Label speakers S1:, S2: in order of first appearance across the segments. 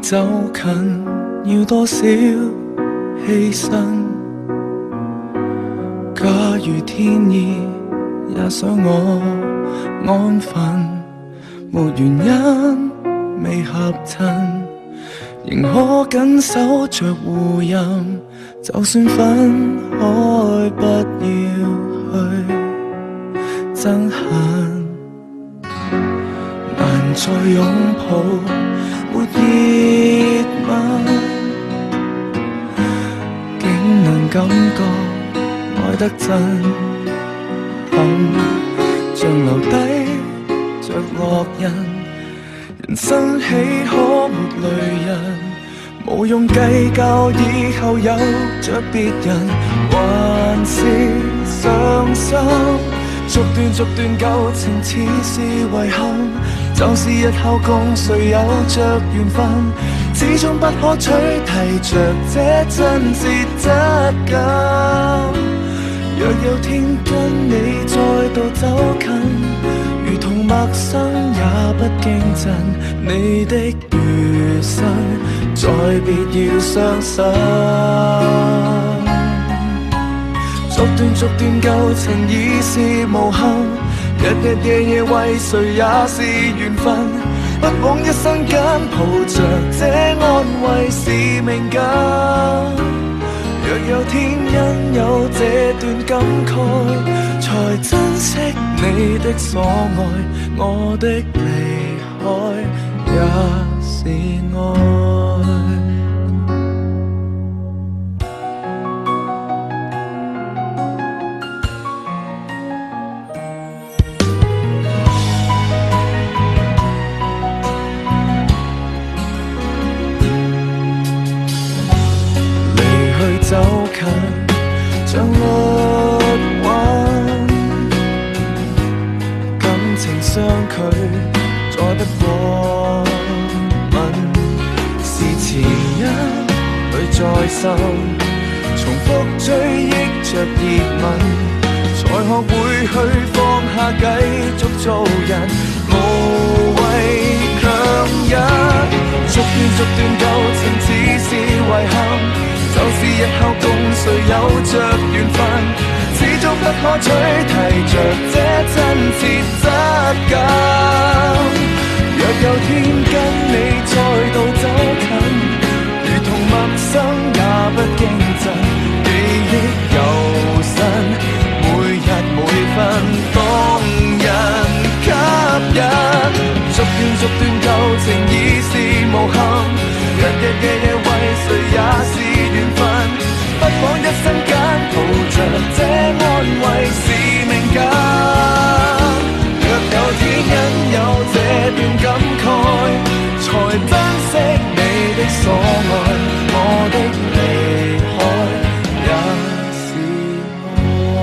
S1: 走近，要多少犧牲？假如天意也想我安分，沒原因未合襯，仍可緊守着互任。就算分開，不要去憎恨，難再擁抱，沒熱吻，竟能感覺愛得真狠，像留低着烙印。人生豈可沒淚人？無用計較以後有着別人，還是傷心。逐段舊情似是遺憾，就是日後共誰有着緣分，始終不可取替着這真摯質感。若有天跟你再度走近，如同陌生也不驚震，你的餘生再別要傷心。逐段舊情已是無憾，日夜夜為誰也是緣分，不枉一生間抱着這安慰是命感。若有天因有這段感慨，才珍惜你的所愛，我的離開也是愛。走近像綠韻，感情相距再不過吻，是前因裏再受，重複追憶着熱吻，才學會去放下繼續做人，無謂強忍。逐段舊情似是遺憾，就是日後共誰有着緣分，始終不可取替着這真切質感。若有天跟你再度走近，如同陌生也不驚震，記憶猶新，每日每分動人吸引。逐段舊情已是無憾，日夜為誰也是緣分，不枉一生間抱着這安慰是命感。若有天因有這段感慨，才珍惜你的所愛，我的離開也是愛，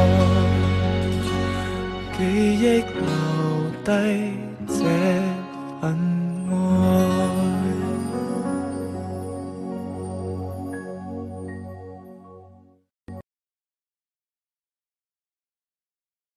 S1: 記憶留低這份愛。